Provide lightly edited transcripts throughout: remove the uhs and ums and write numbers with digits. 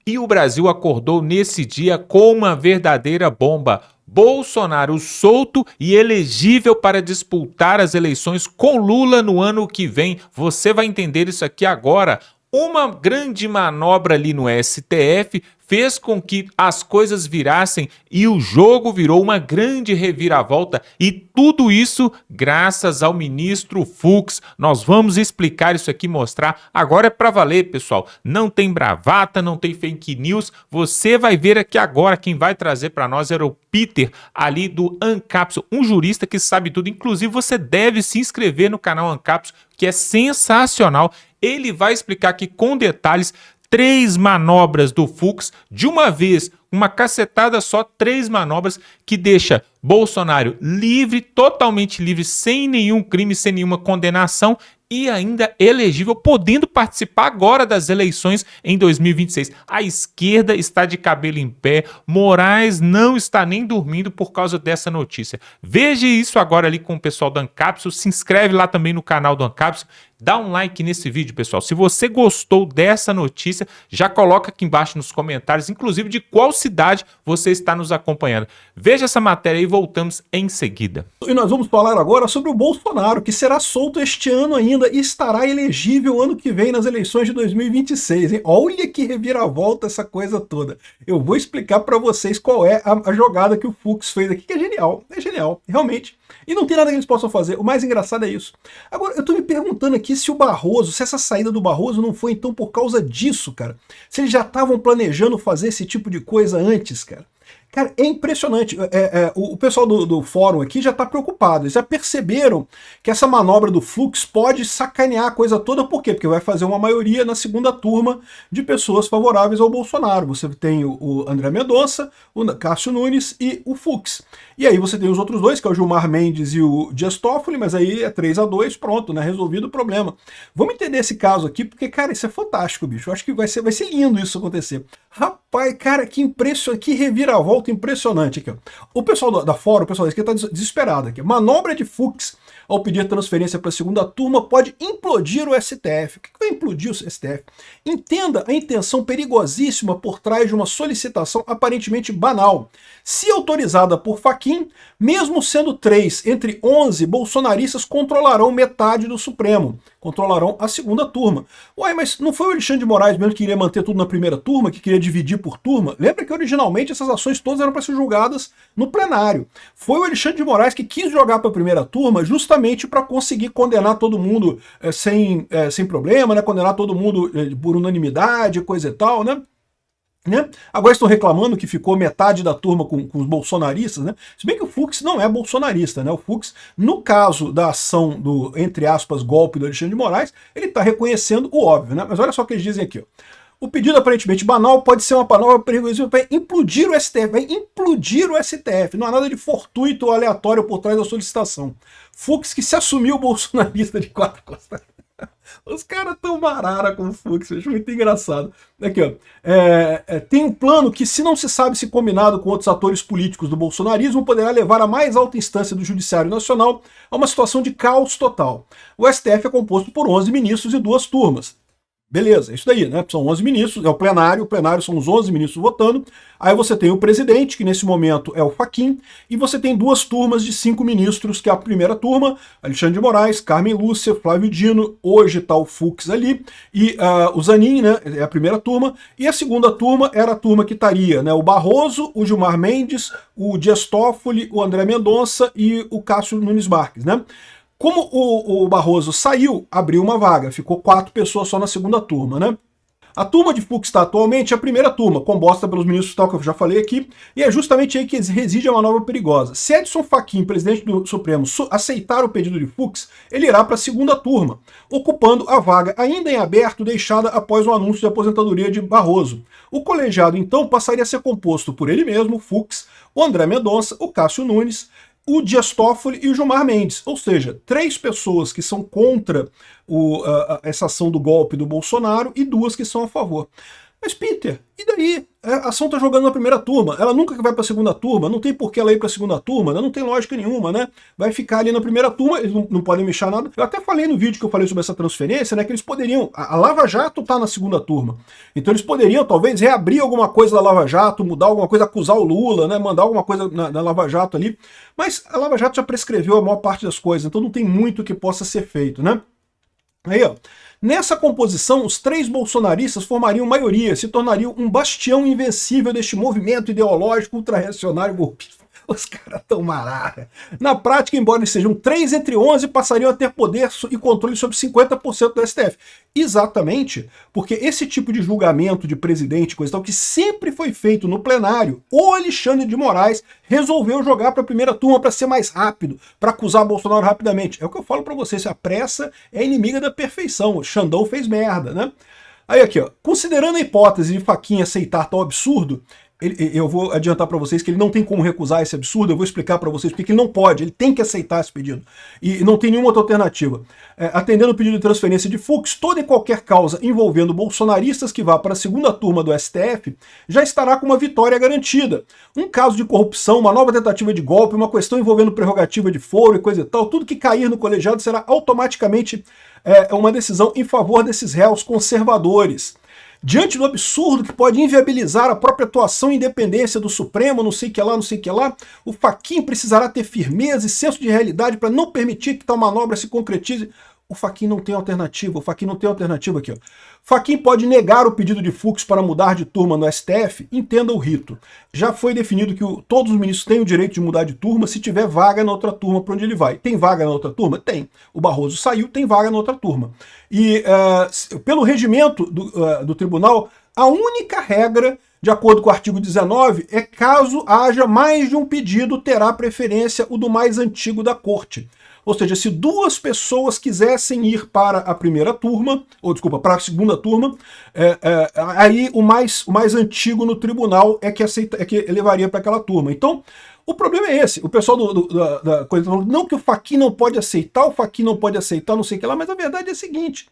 E o Brasil acordou nesse dia com uma verdadeira bomba. Bolsonaro solto e elegível para disputar as eleições com Lula no ano que vem. Você vai entender isso aqui agora. Uma grande manobra ali no STF fez com que as coisas virassem e o jogo virou uma grande reviravolta, e tudo isso graças ao ministro Fux. Nós vamos explicar isso aqui, mostrar. Agora é para valer, pessoal. Não tem bravata, não tem fake news. Você vai ver aqui agora. Quem vai trazer para nós era o Peter, ali do Ancapsu, um jurista que sabe tudo. Inclusive, você deve se inscrever no canal Ancapsu, que é sensacional. Ele vai explicar aqui com detalhes 3 manobras do Fux, de uma vez, uma cacetada só, 3 manobras que deixa Bolsonaro livre, totalmente livre, sem nenhum crime, sem nenhuma condenação, e ainda elegível, podendo participar agora das eleições em 2026. A esquerda está de cabelo em pé, Moraes não está nem dormindo por causa dessa notícia. Veja isso agora ali com o pessoal do Ancapsu, se inscreve lá também no canal do Ancapsu, dá um like nesse vídeo, pessoal. Se você gostou dessa notícia, já coloca aqui embaixo nos comentários, inclusive de qual cidade você está nos acompanhando. Veja essa matéria e voltamos em seguida. E nós vamos falar agora sobre o Bolsonaro, que será solto este ano ainda e estará elegível ano que vem nas eleições de 2026. Hein? Olha que reviravolta essa coisa toda. Eu vou explicar para vocês qual é a jogada que o Fux fez aqui, que é genial, realmente. E não tem nada que eles possam fazer. O mais engraçado é isso. Agora, eu tô me perguntando aqui se o Barroso, se essa saída do Barroso não foi então por causa disso, cara. Se eles já estavam planejando fazer esse tipo de coisa antes, cara. Cara, é impressionante. O pessoal do fórum aqui já está preocupado. Eles já perceberam que essa manobra do Fux pode sacanear a coisa toda. Por quê? Porque vai fazer uma maioria na segunda turma de pessoas favoráveis ao Bolsonaro. Você tem o André Mendonça, o Cássio Nunes e o Fux. E aí você tem os outros dois, que é o Gilmar Mendes e o Dias Toffoli, mas aí é 3-2, pronto, né? Resolvido o problema. Vamos entender esse caso aqui, porque, cara, isso é fantástico, bicho. Eu acho que vai ser lindo isso acontecer. Rapaz, cara, que impressionante, que reviravolta impressionante aqui, ó. O pessoal da fórum, o pessoal da esquerda está desesperado aqui. Manobra de Fux ao pedir transferência para a segunda turma pode implodir o STF. O que vai implodir o STF? Entenda a intenção perigosíssima por trás de uma solicitação aparentemente banal. Se autorizada por Fachin, mesmo sendo 3 entre 11, bolsonaristas controlarão metade do Supremo. Controlarão a segunda turma. Uai, mas não foi o Alexandre de Moraes mesmo que queria manter tudo na primeira turma, que queria dividir por turma? Lembra que originalmente essas ações todas eram para ser julgadas no plenário. Foi o Alexandre de Moraes que quis jogar para a primeira turma justamente para conseguir condenar todo mundo sem problema, né? Condenar todo mundo por unanimidade, coisa e tal, né? Agora estão reclamando que ficou metade da turma com os bolsonaristas, né? Se bem que o Fux não é bolsonarista, né? O Fux, no caso da ação do, entre aspas, golpe do Alexandre de Moraes, ele está reconhecendo o óbvio, né? Mas olha só o que eles dizem aqui, ó. O pedido aparentemente banal pode ser uma palavra perigosa para implodir o STF, vai implodir o STF. Não há nada de fortuito ou aleatório por trás da solicitação. Fux que se assumiu bolsonarista de 4 costas. Os caras tão marara com o Fux, eu acho muito engraçado. Aqui, ó. Tem um plano que, se não se sabe se combinado com outros atores políticos do bolsonarismo, poderá levar a mais alta instância do Judiciário Nacional a uma situação de caos total. O STF é composto por 11 ministros e 2 turmas. Beleza, é isso daí, né? São 11 ministros, é o plenário são os 11 ministros votando. Aí você tem o presidente, que nesse momento é o Fachin, e você tem 2 turmas de 5 ministros, que é a primeira turma, Alexandre de Moraes, Carmen Lúcia, Flávio Dino, hoje está o Fux ali, e o Zanin, né? É a primeira turma, e a segunda turma era a turma que estaria, né? O Barroso, o Gilmar Mendes, o Dias Toffoli, o André Mendonça e o Cássio Nunes Marques, né? Como o Barroso saiu, abriu uma vaga, ficou 4 pessoas só na segunda turma, né? A turma de Fux está atualmente a primeira turma, composta pelos ministros tal que eu já falei aqui, e é justamente aí que reside a manobra perigosa. Se Edson Fachin, presidente do Supremo, aceitar o pedido de Fux, ele irá para a segunda turma, ocupando a vaga ainda em aberto deixada após o anúncio de aposentadoria de Barroso. O colegiado, então, passaria a ser composto por ele mesmo, Fux, o André Mendonça, o Cássio Nunes, o Dias Toffoli e o Gilmar Mendes, ou seja, 3 pessoas que são contra essa ação do golpe do Bolsonaro e 2 que são a favor. Mas, Peter, e daí? a ação está jogando na primeira turma, ela nunca vai para a segunda turma, não tem por que ela ir para a segunda turma, né? Não tem lógica nenhuma, né? Vai ficar ali na primeira turma, eles não podem mexer nada. Eu até falei no vídeo que eu falei sobre essa transferência, né? Que eles poderiam, a Lava Jato está na segunda turma, então eles poderiam talvez reabrir alguma coisa da Lava Jato, mudar alguma coisa, acusar o Lula, né? Mandar alguma coisa na Lava Jato ali, mas a Lava Jato já prescreveu a maior parte das coisas, então não tem muito que possa ser feito, né? Aí, ó. Nessa composição, os 3 bolsonaristas formariam maioria, se tornariam um bastião invencível deste movimento ideológico ultra-reacionário golpista. Os caras tão marara. Na prática, embora eles sejam 3 entre 11, passariam a ter poder e controle sobre 50% do STF. Exatamente, porque esse tipo de julgamento de presidente, coisa tal, que sempre foi feito no plenário, o Alexandre de Moraes resolveu jogar para a primeira turma para ser mais rápido, para acusar Bolsonaro rapidamente. É o que eu falo para vocês, a pressa é inimiga da perfeição. O Xandão fez merda, né? Aí aqui, ó, considerando a hipótese de Fachin aceitar tal absurdo, eu vou adiantar para vocês que ele não tem como recusar esse absurdo, eu vou explicar para vocês porque ele não pode, ele tem que aceitar esse pedido. E não tem nenhuma outra alternativa. Atendendo o pedido de transferência de Fux, toda e qualquer causa envolvendo bolsonaristas que vá para a segunda turma do STF já estará com uma vitória garantida. Um caso de corrupção, uma nova tentativa de golpe, uma questão envolvendo prerrogativa de foro e coisa e tal, tudo que cair no colegiado será automaticamente uma decisão em favor desses réus conservadores. Diante do absurdo que pode inviabilizar a própria atuação e independência do Supremo, não sei o que lá, o Fachin precisará ter firmeza e senso de realidade para não permitir que tal manobra se concretize. O Fachin não tem alternativa, aqui, ó. Fachin pode negar o pedido de Fux para mudar de turma no STF, entenda o rito. Já foi definido que todos os ministros têm o direito de mudar de turma se tiver vaga na outra turma para onde ele vai. Tem vaga na outra turma? Tem. O Barroso saiu, tem vaga na outra turma. E pelo regimento do tribunal, a única regra, de acordo com o artigo 19, é caso haja mais de um pedido, terá preferência o do mais antigo da corte. Ou seja, se 2 pessoas quisessem ir para a primeira turma, ou desculpa, para a segunda turma, aí o mais antigo no tribunal é que levaria para aquela turma. Então, o problema é esse. O pessoal da coisa falou, não que o Fachin não pode aceitar, não sei o que lá, mas a verdade é a seguinte.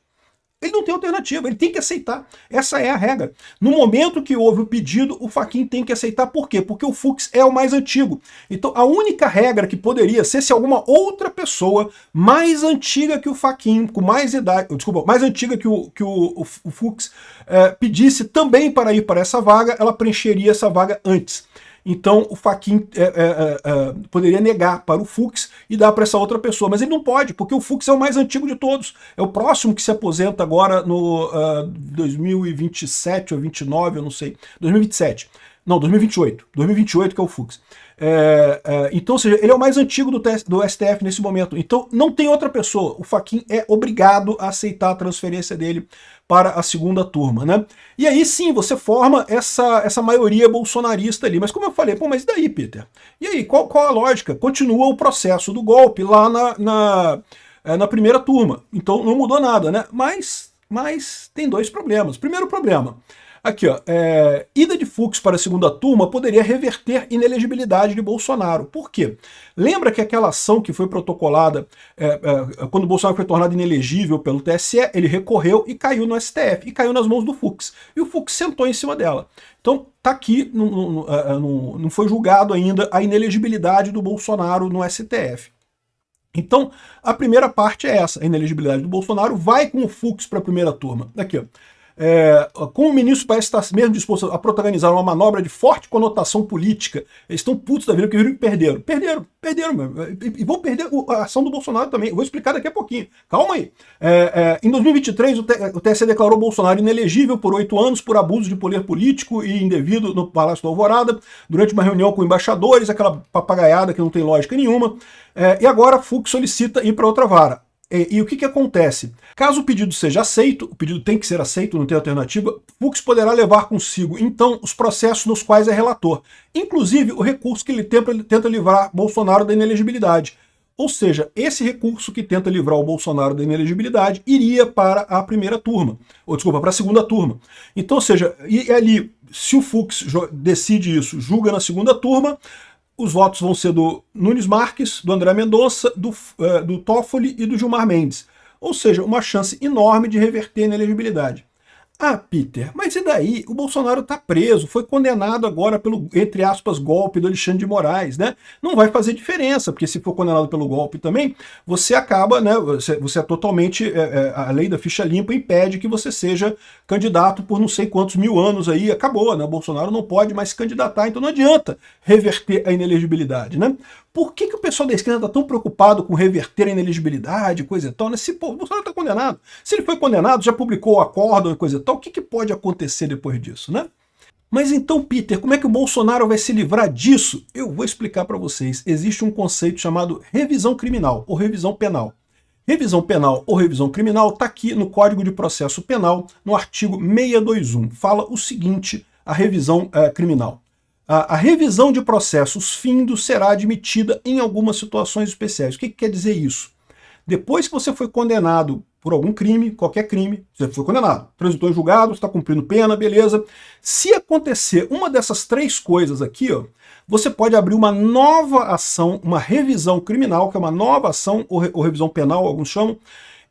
Ele não tem alternativa, ele tem que aceitar. Essa é a regra. No momento que houve o pedido, o Fachin tem que aceitar. Por quê? Porque o Fux é o mais antigo. Então a única regra que poderia ser se alguma outra pessoa mais antiga que o Fachin, com mais idade, desculpa, mais antiga que o Fux, pedisse também para ir para essa vaga, ela preencheria essa vaga antes. Então o Fachin poderia negar para o Fux e dar para essa outra pessoa, mas ele não pode, porque o Fux é o mais antigo de todos, é o próximo que se aposenta agora no 2027 ou 29, eu não sei, 2027, não, 2028 que é o Fux. Então, ou seja, ele é o mais antigo do STF nesse momento, então não tem outra pessoa, o Fachin é obrigado a aceitar a transferência dele para a segunda turma, né? E aí sim, você forma essa maioria bolsonarista ali, mas como eu falei, pô, mas e daí, Peter? E aí, qual a lógica? Continua o processo do golpe lá na primeira turma, então não mudou nada, né? Mas tem 2 problemas. Primeiro problema, aqui, ó, ida de Fux para a segunda turma poderia reverter inelegibilidade de Bolsonaro. Por quê? Lembra que aquela ação que foi protocolada quando o Bolsonaro foi tornado inelegível pelo TSE, ele recorreu e caiu no STF, e caiu nas mãos do Fux. E o Fux sentou em cima dela. Então, tá aqui, não foi julgado ainda a inelegibilidade do Bolsonaro no STF. Então, a primeira parte é essa, a inelegibilidade do Bolsonaro vai com o Fux para a primeira turma. Aqui, ó. Como o ministro parece estar mesmo disposto a protagonizar uma manobra de forte conotação política, eles estão putos da vida porque viram que perderam, e vão perder a ação do Bolsonaro também. Eu vou explicar daqui a pouquinho, calma aí. Em 2023, o TSE declarou Bolsonaro inelegível por 8 anos por abuso de poder político e indevido no Palácio do Alvorada, durante uma reunião com embaixadores, aquela papagaiada que não tem lógica nenhuma, e agora Fux solicita ir para outra vara. E o que acontece? Caso o pedido seja aceito, o pedido tem que ser aceito, não tem alternativa, Fux poderá levar consigo, então, os processos nos quais é relator, inclusive o recurso que ele tenta livrar Bolsonaro da inelegibilidade. Ou seja, esse recurso que tenta livrar o Bolsonaro da inelegibilidade iria para a primeira turma, ou desculpa, para a segunda turma. Então, ou seja, e ali, se o Fux decide isso, julga na segunda turma, os votos vão ser do Nunes Marques, do André Mendonça, do Toffoli e do Gilmar Mendes. Ou seja, uma chance enorme de reverter a inelegibilidade. Ah, Peter, mas e daí? O Bolsonaro está preso, foi condenado agora pelo, entre aspas, golpe do Alexandre de Moraes, né? Não vai fazer diferença, porque se for condenado pelo golpe também, você acaba, né? Você é totalmente. A lei da ficha limpa impede que você seja candidato por não sei quantos mil anos aí, acabou, né? O Bolsonaro não pode mais se candidatar, então não adianta reverter a inelegibilidade, né? Por que o pessoal da esquerda está tão preocupado com reverter a inelegibilidade, coisa e tal, né? Se o Bolsonaro está condenado, se ele foi condenado, já publicou o acórdão e coisa e tal, o que pode acontecer depois disso, né? Mas então, Peter, como é que o Bolsonaro vai se livrar disso? Eu vou explicar para vocês. Existe um conceito chamado revisão criminal ou revisão penal. Revisão penal ou revisão criminal está aqui no Código de Processo Penal, no artigo 621. Fala o seguinte, a revisão criminal. A revisão de processos findos será admitida em algumas situações especiais. O que quer dizer isso? Depois que você foi condenado por algum crime, qualquer crime, você foi condenado, transitou em julgado, está cumprindo pena, beleza. Se acontecer uma dessas três coisas aqui, ó, você pode abrir uma nova ação, uma revisão criminal, que é uma nova ação, ou revisão penal, alguns chamam,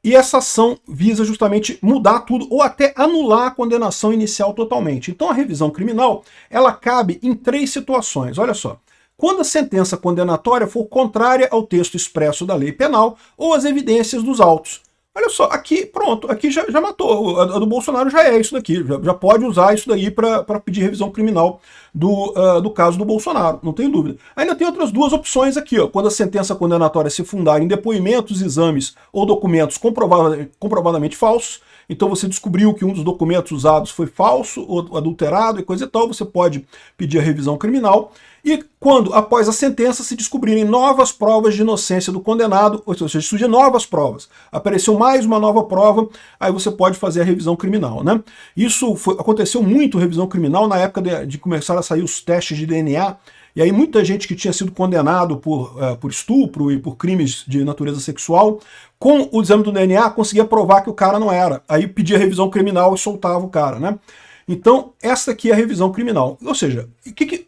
e essa ação visa justamente mudar tudo ou até anular a condenação inicial totalmente. Então a revisão criminal, ela cabe em três situações, olha só. Quando a sentença condenatória for contrária ao texto expresso da lei penal ou às evidências dos autos. Olha só, aqui, pronto, aqui já matou. A do Bolsonaro já é isso daqui, já pode usar isso daí para pedir revisão criminal do caso do Bolsonaro, não tenho dúvida. Ainda tem outras duas opções aqui, ó, quando a sentença condenatória se fundar em depoimentos, exames ou documentos comprovadamente falsos. Então você descobriu que um dos documentos usados foi falso ou adulterado e coisa e tal, você pode pedir a revisão criminal. E quando, após a sentença, se descobrirem novas provas de inocência do condenado, ou seja, surgem novas provas, apareceu mais uma nova prova, aí você pode fazer a revisão criminal, né? Isso aconteceu muito, revisão criminal, na época de começar a sair os testes de DNA, e aí muita gente que tinha sido condenado por estupro e por crimes de natureza sexual, com o exame do DNA conseguia provar que o cara não era. Aí pedia revisão criminal e soltava o cara, né? Então, essa aqui é a revisão criminal. Ou seja,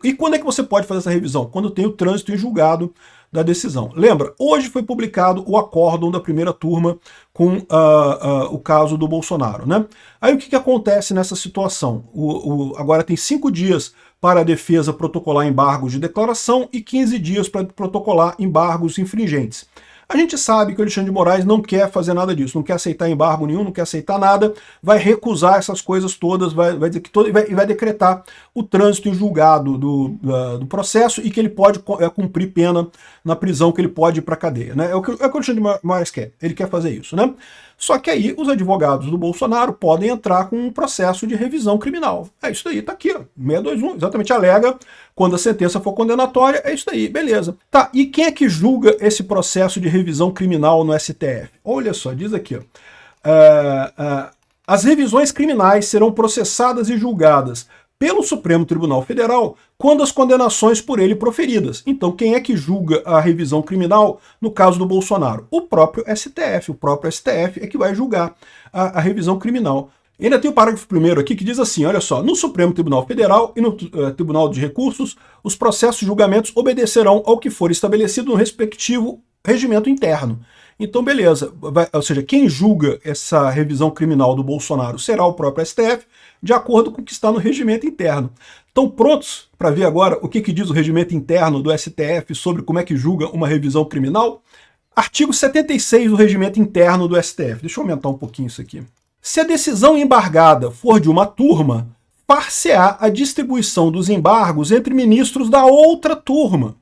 e quando é que você pode fazer essa revisão? Quando tem o trânsito em julgado da decisão. Lembra, hoje foi publicado o acórdão da primeira turma com o caso do Bolsonaro, né? Aí o que acontece nessa situação? Agora tem 5 dias para a defesa protocolar embargos de declaração e 15 dias para protocolar embargos infringentes. A gente sabe que o Alexandre de Moraes não quer fazer nada disso, não quer aceitar embargo nenhum, não quer aceitar nada, vai recusar essas coisas todas, vai dizer que vai decretar o trânsito em julgado do processo e que ele pode cumprir pena na prisão, que ele pode ir para a cadeia, né? É o que o Alexandre de Moraes quer, ele quer fazer isso, né? Só que aí os advogados do Bolsonaro podem entrar com um processo de revisão criminal. É isso daí, tá aqui, ó, 621, exatamente alega quando a sentença for condenatória, é isso daí, beleza. Tá, e quem é que julga esse processo de revisão criminal no STF? Olha só, diz aqui, ó. As revisões criminais serão processadas e julgadas pelo Supremo Tribunal Federal quando as condenações por ele proferidas. Então, quem é que julga a revisão criminal no caso do Bolsonaro? O próprio STF. O próprio STF é que vai julgar a revisão criminal. E ainda tem o parágrafo 1º aqui que diz assim, olha só, no Supremo Tribunal Federal e no Tribunal de Recursos, os processos e julgamentos obedecerão ao que for estabelecido no respectivo regimento interno. Então, beleza, ou seja, quem julga essa revisão criminal do Bolsonaro será o próprio STF, de acordo com o que está no regimento interno. Estão prontos para ver agora o que diz o regimento interno do STF sobre como é que julga uma revisão criminal? Artigo 76 do regimento interno do STF. Deixa eu aumentar um pouquinho isso aqui. Se a decisão embargada for de uma turma, far-se-á a distribuição dos embargos entre ministros da outra turma.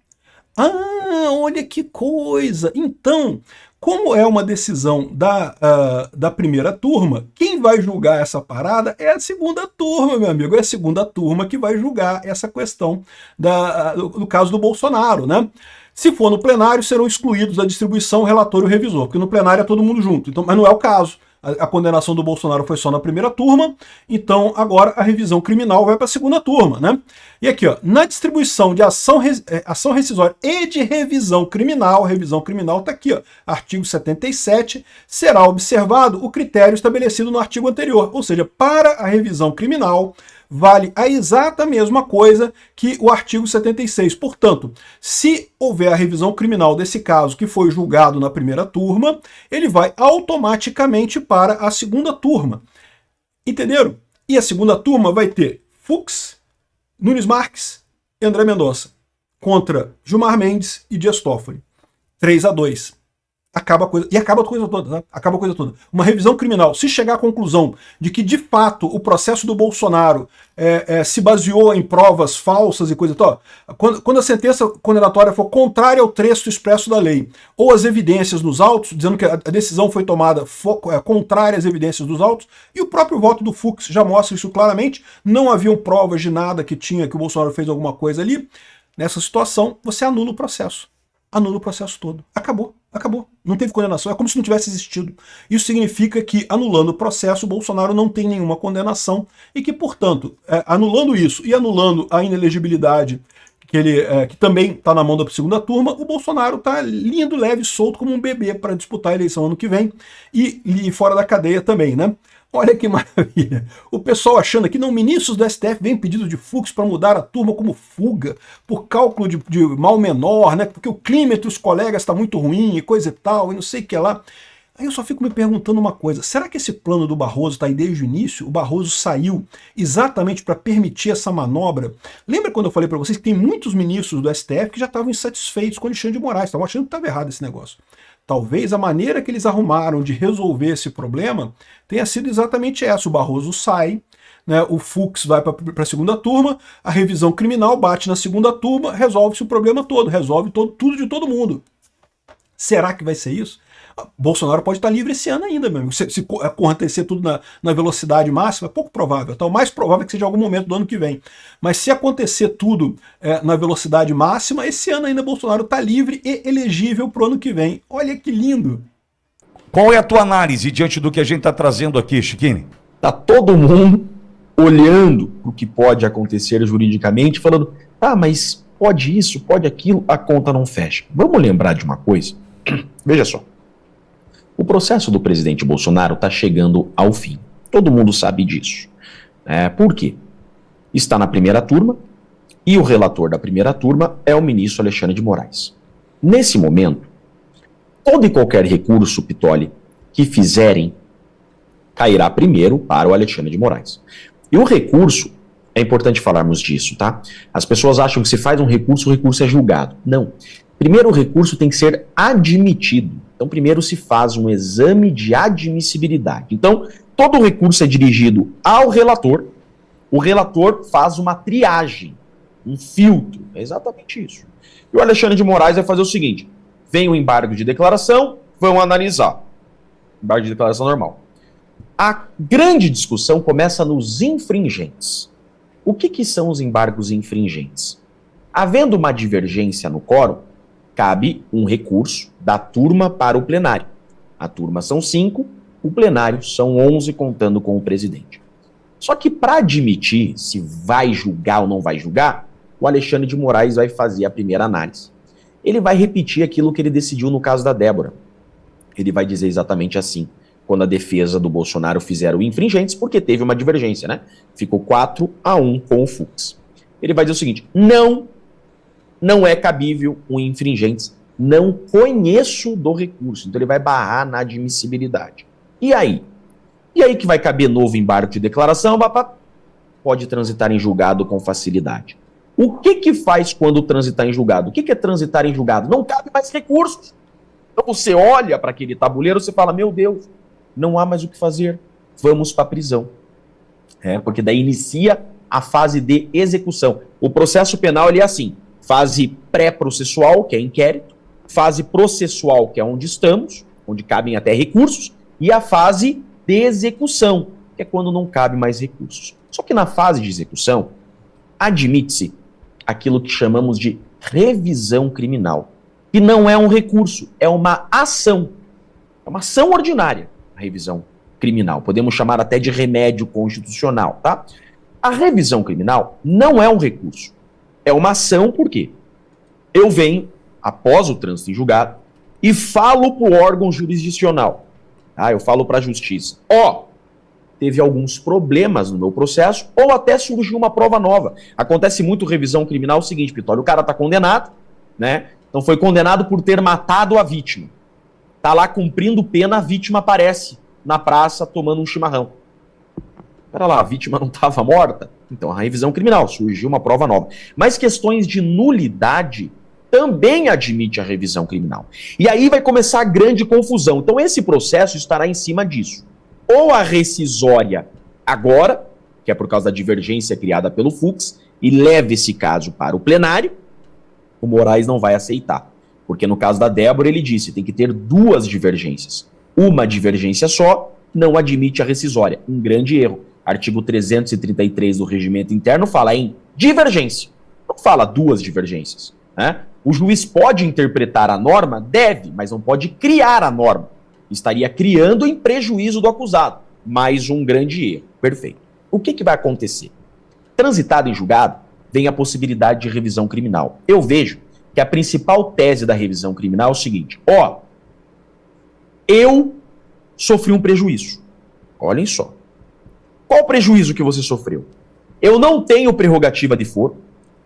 Ah, olha que coisa! Então, como é uma decisão da primeira turma, quem vai julgar essa parada é a segunda turma, meu amigo. É a segunda turma que vai julgar essa questão do caso do Bolsonaro, né? Se for no plenário, serão excluídos da distribuição relator e revisor, porque no plenário é todo mundo junto. Então, mas não é o caso. A condenação do Bolsonaro foi só na primeira turma, então agora a revisão criminal vai para a segunda turma, né? E aqui, ó, na distribuição de ação rescisória e de revisão criminal tá aqui, ó, artigo 77, será observado o critério estabelecido no artigo anterior, ou seja, para a revisão criminal vale a exata mesma coisa que o artigo 76. Portanto, se houver a revisão criminal desse caso que foi julgado na primeira turma, ele vai automaticamente para a segunda turma. Entenderam? E a segunda turma vai ter Fux, Nunes Marques e André Mendonça contra Gilmar Mendes e Dias Toffoli. 3-2. Acaba a coisa. E acaba a coisa toda, né? Acaba a coisa toda. Uma revisão criminal, se chegar à conclusão de que, de fato, o processo do Bolsonaro se baseou em provas falsas e coisa e tal, quando a sentença condenatória for contrária ao trecho expresso da lei, ou as evidências nos autos, dizendo que a decisão foi tomada contrária às evidências dos autos, e o próprio voto do Fux já mostra isso claramente, não haviam provas de nada que o Bolsonaro fez alguma coisa ali, nessa situação, você anula o processo. Anula o processo todo. Acabou. Acabou. Não teve condenação. É como se não tivesse existido. Isso significa que, anulando o processo, o Bolsonaro não tem nenhuma condenação e que, portanto, anulando isso e anulando a inelegibilidade que também está na mão da segunda turma, o Bolsonaro está lindo, leve, solto como um bebê para disputar a eleição ano que vem e fora da cadeia também, né? Olha que maravilha. O pessoal achando aqui, não, ministros do STF vêm pedido de Fux para mudar a turma como fuga, por cálculo de mal menor, né? Porque o clima entre os colegas está muito ruim e coisa e tal, e não sei o que lá. Aí eu só fico me perguntando uma coisa, será que esse plano do Barroso está aí desde o início? O Barroso saiu exatamente para permitir essa manobra? Lembra quando eu falei para vocês que tem muitos ministros do STF que já estavam insatisfeitos com o Alexandre de Moraes, estavam achando que estava errado esse negócio. Talvez a maneira que eles arrumaram de resolver esse problema tenha sido exatamente essa. O Barroso sai, né, o Fux vai para a segunda turma, a revisão criminal bate na segunda turma, resolve-se o problema todo, resolve tudo de todo mundo. Será que vai ser isso? Bolsonaro pode estar livre esse ano ainda, meu amigo. Se acontecer tudo na velocidade máxima, é pouco provável. Então, o mais provável é que seja em algum momento do ano que vem. Mas se acontecer tudo na velocidade máxima, esse ano ainda Bolsonaro está livre e elegível para o ano que vem. Olha que lindo! Qual é a tua análise diante do que a gente está trazendo aqui, Chiquini? Tá todo mundo olhando o que pode acontecer juridicamente, falando, mas pode isso, pode aquilo, a conta não fecha. Vamos lembrar de uma coisa? Veja só. O processo do presidente Bolsonaro está chegando ao fim. Todo mundo sabe disso. Por quê? Está na primeira turma e o relator da primeira turma é o ministro Alexandre de Moraes. Nesse momento, todo e qualquer recurso, Pitoli, que fizerem, cairá primeiro para o Alexandre de Moraes. E o recurso, é importante falarmos disso, tá? As pessoas acham que se faz um recurso, o recurso é julgado. Não. Primeiro o recurso tem que ser admitido. Então, primeiro se faz um exame de admissibilidade. Então, todo recurso é dirigido ao relator, o relator faz uma triagem, um filtro, é exatamente isso. E o Alexandre de Moraes vai fazer o seguinte, vem o embargo de declaração, vão analisar. Embargo de declaração normal. A grande discussão começa nos infringentes. O que são os embargos infringentes? Havendo uma divergência no quórum, cabe um recurso da turma para o plenário. A turma são 5, o plenário são 11, contando com o presidente. Só que para admitir se vai julgar ou não vai julgar, o Alexandre de Moraes vai fazer a primeira análise. Ele vai repetir aquilo que ele decidiu no caso da Débora. Ele vai dizer exatamente assim, quando a defesa do Bolsonaro fizeram infringentes, porque teve uma divergência, né? Ficou 4-1 com o Fux. Ele vai dizer o seguinte, não é cabível um infringentes, não conheço do recurso. Então ele vai barrar na admissibilidade. E aí? E aí que vai caber novo embargo de declaração, pode transitar em julgado com facilidade. O que faz quando transitar em julgado? O que é transitar em julgado? Não cabe mais recursos. Então você olha para aquele tabuleiro e você fala, meu Deus, não há mais o que fazer, vamos para a prisão. Porque daí inicia a fase de execução. O processo penal ele é assim, fase pré-processual, que é inquérito, fase processual, que é onde estamos, onde cabem até recursos, e a fase de execução, que é quando não cabe mais recursos. Só que na fase de execução, admite-se aquilo que chamamos de revisão criminal, que não é um recurso, é uma ação. É uma ação ordinária, a revisão criminal. Podemos chamar até de remédio constitucional, tá? A revisão criminal não é um recurso. É uma ação, por quê? Eu venho, após o trânsito em julgado, e falo para o órgão jurisdicional. Eu falo para a justiça. Teve alguns problemas no meu processo, ou até surgiu uma prova nova. Acontece muito revisão criminal o seguinte, Pitoli, o cara está condenado, né? Então foi condenado por ter matado a vítima. Está lá cumprindo pena, a vítima aparece na praça tomando um chimarrão. Pera lá, a vítima não estava morta? Então a revisão criminal, surgiu uma prova nova. Mas questões de nulidade também admite a revisão criminal. E aí vai começar a grande confusão. Então esse processo estará em cima disso. Ou a rescisória agora, que é por causa da divergência criada pelo Fux, e leva esse caso para o plenário, o Moraes não vai aceitar. Porque no caso da Débora ele disse, tem que ter 2 divergências. Uma divergência só não admite a rescisória. Um grande erro. Artigo 333 do Regimento Interno fala em divergência. Não fala 2 divergências, né? O juiz pode interpretar a norma? Deve, mas não pode criar a norma. Estaria criando em prejuízo do acusado. Mais um grande erro. Perfeito. O que vai acontecer? Transitado em julgado, vem a possibilidade de revisão criminal. Eu vejo que a principal tese da revisão criminal é o seguinte: eu sofri um prejuízo. Olhem só. Qual o prejuízo que você sofreu? Eu não tenho prerrogativa de foro.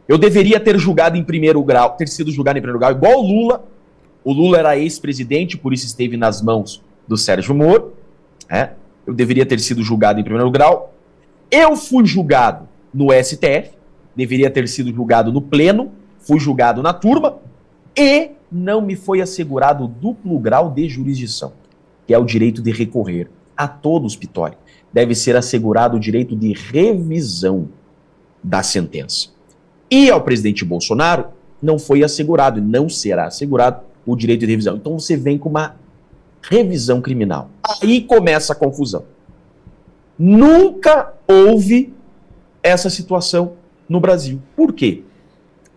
Eu deveria ter julgado em primeiro grau, ter sido julgado em primeiro grau, igual o Lula. O Lula era ex-presidente, por isso esteve nas mãos do Sérgio Moro. Eu deveria ter sido julgado em primeiro grau. Eu fui julgado no STF, deveria ter sido julgado no pleno, fui julgado na turma, e não me foi assegurado o duplo grau de jurisdição, que é o direito de recorrer. A todos, Pitório, deve ser assegurado o direito de revisão da sentença. E ao presidente Bolsonaro não foi assegurado, e não será assegurado o direito de revisão. Então você vem com uma revisão criminal. Aí começa a confusão. Nunca houve essa situação no Brasil. Por quê?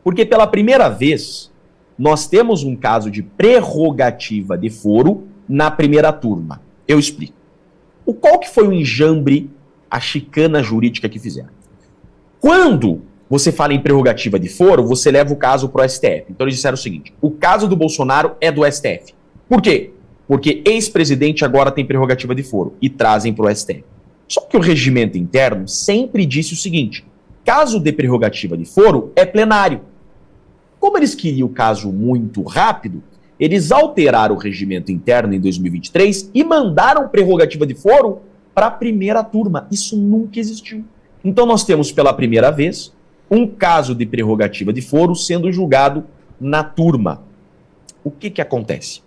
Porque pela primeira vez nós temos um caso de prerrogativa de foro na primeira turma. Eu explico. Qual que foi o enjambre, a chicana jurídica que fizeram? Quando você fala em prerrogativa de foro, você leva o caso para o STF. Então eles disseram o seguinte: o caso do Bolsonaro é do STF. Por quê? Porque ex-presidente agora tem prerrogativa de foro e trazem para o STF. Só que o regimento interno sempre disse o seguinte: caso de prerrogativa de foro é plenário. Como eles queriam o caso muito rápido, eles alteraram o regimento interno em 2023 e mandaram prerrogativa de foro para a primeira turma. Isso nunca existiu. Então nós temos pela primeira vez um caso de prerrogativa de foro sendo julgado na turma. O que acontece?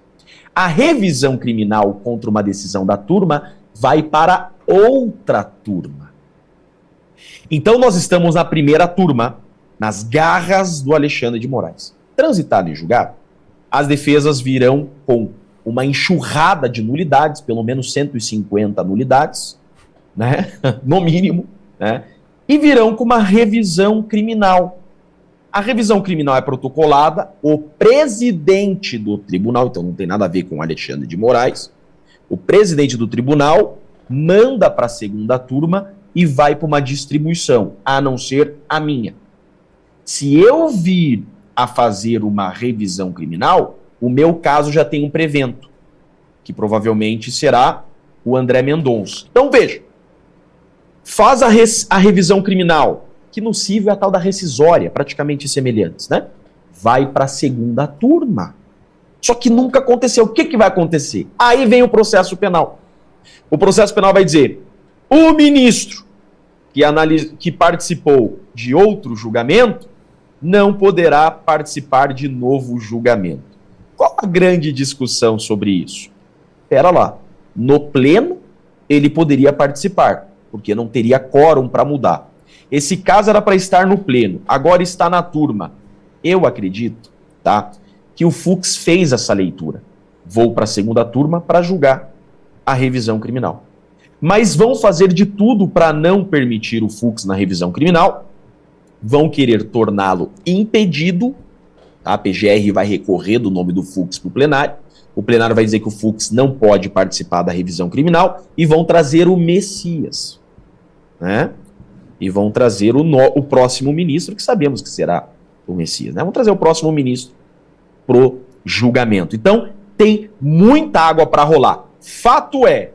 A revisão criminal contra uma decisão da turma vai para outra turma. Então nós estamos na primeira turma, nas garras do Alexandre de Moraes. Transitado em julgado, as defesas virão com uma enxurrada de nulidades, pelo menos 150 nulidades, né? No mínimo, né? E virão com uma revisão criminal. A revisão criminal é protocolada, o presidente do tribunal, então não tem nada a ver com o Alexandre de Moraes, o presidente do tribunal manda para a segunda turma e vai para uma distribuição, a não ser a minha. Se eu vir a fazer uma revisão criminal, o meu caso já tem um prevento, que provavelmente será o André Mendonça. Então veja, faz a revisão criminal, que no cível é a tal da rescisória, praticamente semelhantes, né? Vai para a segunda turma. Só que nunca aconteceu. O que vai acontecer? Aí vem o processo penal. O processo penal vai dizer: o ministro que participou de outro julgamento não poderá participar de novo julgamento. Qual a grande discussão sobre isso? Pera lá, no pleno ele poderia participar, porque não teria quórum para mudar. Esse caso era para estar no pleno, agora está na turma. Eu acredito, tá, que o Fux fez essa leitura. Vou para a segunda turma para julgar a revisão criminal. Mas vão fazer de tudo para não permitir o Fux na revisão criminal, vão querer torná-lo impedido, tá? A PGR vai recorrer do nome do Fux para o plenário vai dizer que o Fux não pode participar da revisão criminal e vão trazer o Messias, né? E vão trazer o próximo ministro, que sabemos que será o Messias, né? Vão trazer o próximo ministro pro julgamento. Então, tem muita água para rolar. Fato é,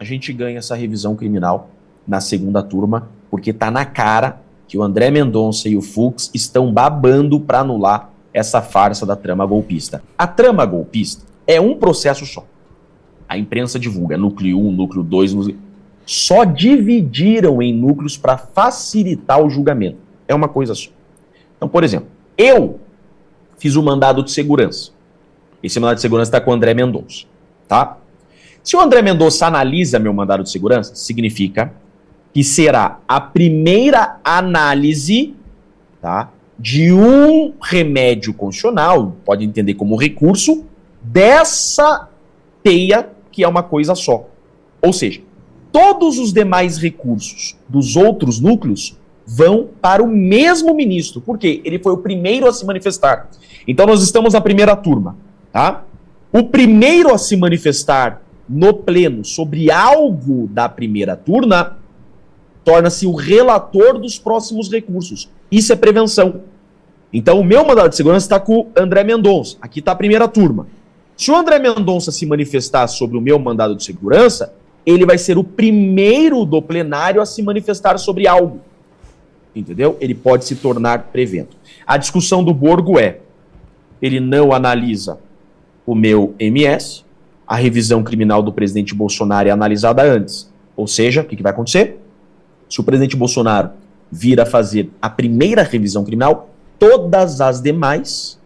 a gente ganha essa revisão criminal na segunda turma, porque tá na cara que o André Mendonça e o Fux estão babando para anular essa farsa da trama golpista. A trama golpista é um processo só. A imprensa divulga núcleo 1, núcleo 2, Só dividiram em núcleos para facilitar o julgamento. É uma coisa só. Então, por exemplo, eu fiz o mandado de segurança. Esse mandado de segurança está com o André Mendonça, tá? Se o André Mendonça analisa meu mandado de segurança, significa que será a primeira análise, tá, de um remédio constitucional, pode entender como recurso, dessa teia que é uma coisa só. Ou seja, todos os demais recursos dos outros núcleos vão para o mesmo ministro. Por quê? Ele foi o primeiro a se manifestar. Então nós estamos na primeira turma, tá? O primeiro a se manifestar no pleno sobre algo da primeira turma torna-se o relator dos próximos recursos. Isso é prevenção. Então o meu mandado de segurança está com o André Mendonça. Aqui está a primeira turma. Se o André Mendonça se manifestar sobre o meu mandado de segurança, ele vai ser o primeiro do plenário a se manifestar sobre algo. Entendeu? Ele pode se tornar prevento. A discussão do Borgo é, ele não analisa o meu MS, a revisão criminal do presidente Bolsonaro é analisada antes. Ou seja, o que vai acontecer? Se o presidente Bolsonaro vir a fazer a primeira revisão criminal, todas as demais,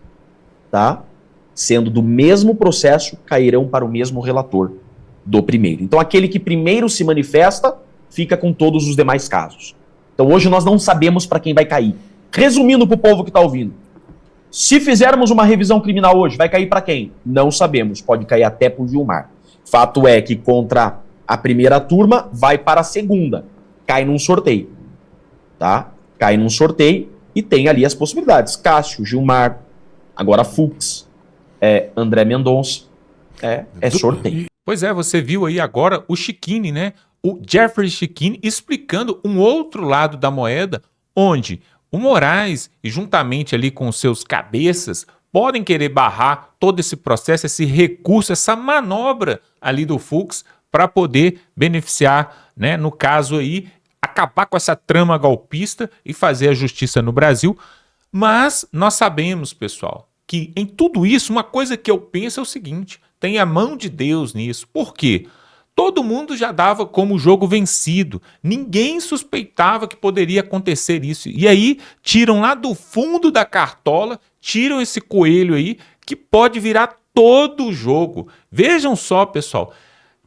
tá, sendo do mesmo processo, cairão para o mesmo relator do primeiro. Então aquele que primeiro se manifesta, fica com todos os demais casos. Então hoje nós não sabemos para quem vai cair. Resumindo para o povo que está ouvindo, se fizermos uma revisão criminal hoje, vai cair para quem? Não sabemos, pode cair até para o Gilmar. Fato é que contra a primeira turma, vai para a segunda. Cai num sorteio, tá? Cai num sorteio e tem ali as possibilidades. Cássio, Gilmar, agora Fux, André Mendonça, é sorteio. Pois é, você viu aí agora o Chikini, né? O Jeffrey Chikini explicando um outro lado da moeda, onde o Moraes, e juntamente ali com seus cabeças, podem querer barrar todo esse processo, esse recurso, essa manobra ali do Fux para poder beneficiar, né, no caso aí, acabar com essa trama golpista e fazer a justiça no Brasil. Mas nós sabemos, pessoal, que em tudo isso, uma coisa que eu penso é o seguinte, tem a mão de Deus nisso. Por quê? Todo mundo já dava como jogo vencido. Ninguém suspeitava que poderia acontecer isso. E aí, tiram lá do fundo da cartola, tiram esse coelho aí, que pode virar todo o jogo. Vejam só, pessoal.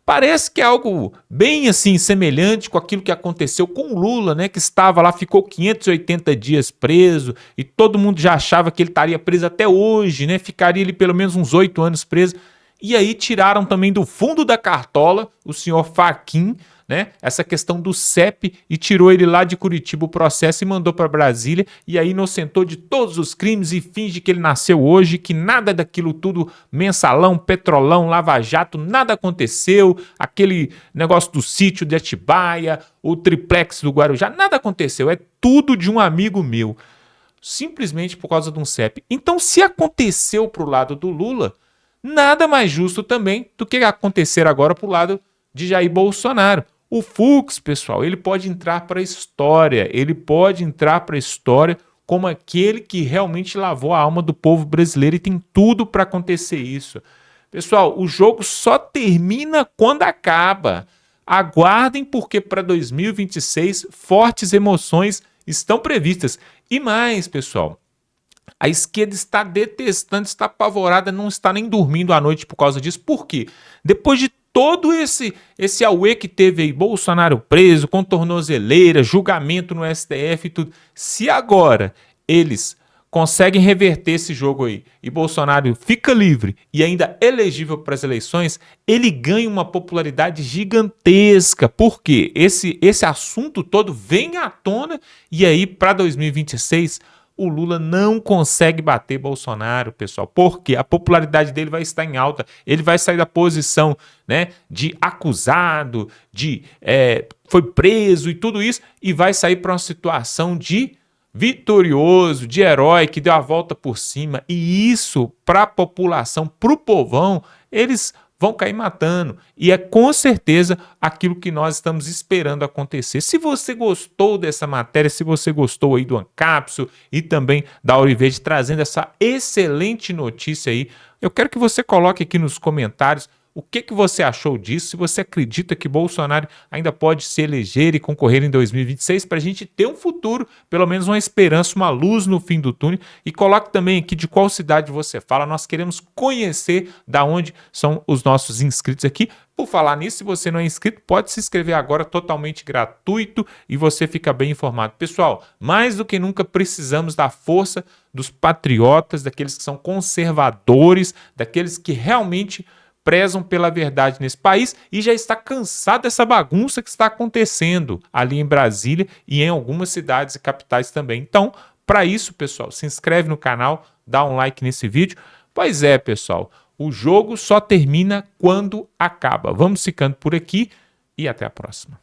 Parece que é algo bem assim semelhante com aquilo que aconteceu com o Lula, né, que estava lá, ficou 580 dias preso e todo mundo já achava que ele estaria preso até hoje, né, ficaria ali pelo menos uns 8 anos preso. E aí tiraram também do fundo da cartola o senhor Fachin, né, essa questão do CEP, e tirou ele lá de Curitiba o processo e mandou para Brasília, e aí inocentou de todos os crimes e finge que ele nasceu hoje, que nada daquilo tudo, mensalão, petrolão, lava-jato, nada aconteceu, aquele negócio do sítio de Atibaia, o triplex do Guarujá, nada aconteceu, é tudo de um amigo meu, simplesmente por causa de um CEP. Então, se aconteceu pro lado do Lula, nada mais justo também do que acontecer agora pro lado de Jair Bolsonaro. O Fux, pessoal, ele pode entrar para a história, como aquele que realmente lavou a alma do povo brasileiro e tem tudo para acontecer isso. Pessoal, o jogo só termina quando acaba. Aguardem, porque para 2026 fortes emoções estão previstas. E mais, pessoal, a esquerda está detestando, está apavorada, não está nem dormindo à noite por causa disso. Por quê? Depois de todo esse auê que teve aí, Bolsonaro preso, com tornozeleira, julgamento no STF e tudo, se agora eles conseguem reverter esse jogo aí e Bolsonaro fica livre e ainda elegível para as eleições, ele ganha uma popularidade gigantesca. Por quê? Esse assunto todo vem à tona e aí para 2026 o Lula não consegue bater Bolsonaro, pessoal, porque a popularidade dele vai estar em alta, ele vai sair da posição, né, de acusado, de foi preso e tudo isso, e vai sair para uma situação de vitorioso, de herói, que deu a volta por cima, e isso, para a população, para o povão, eles vão cair matando, e é com certeza aquilo que nós estamos esperando acontecer. Se você gostou dessa matéria, se você gostou aí do Ancapso e também da Auriverde trazendo essa excelente notícia aí, eu quero que você coloque aqui nos comentários O que você achou disso? Se você acredita que Bolsonaro ainda pode se eleger e concorrer em 2026 para a gente ter um futuro, pelo menos uma esperança, uma luz no fim do túnel. E coloque também aqui de qual cidade você fala. Nós queremos conhecer da onde são os nossos inscritos aqui. Por falar nisso, se você não é inscrito, pode se inscrever agora, totalmente gratuito, e você fica bem informado. Pessoal, mais do que nunca precisamos da força dos patriotas, daqueles que são conservadores, daqueles que realmente prezam pela verdade nesse país e já está cansado dessa bagunça que está acontecendo ali em Brasília e em algumas cidades e capitais também. Então, para isso, pessoal, se inscreve no canal, dá um like nesse vídeo. Pois é, pessoal, o jogo só termina quando acaba. Vamos ficando por aqui e até a próxima.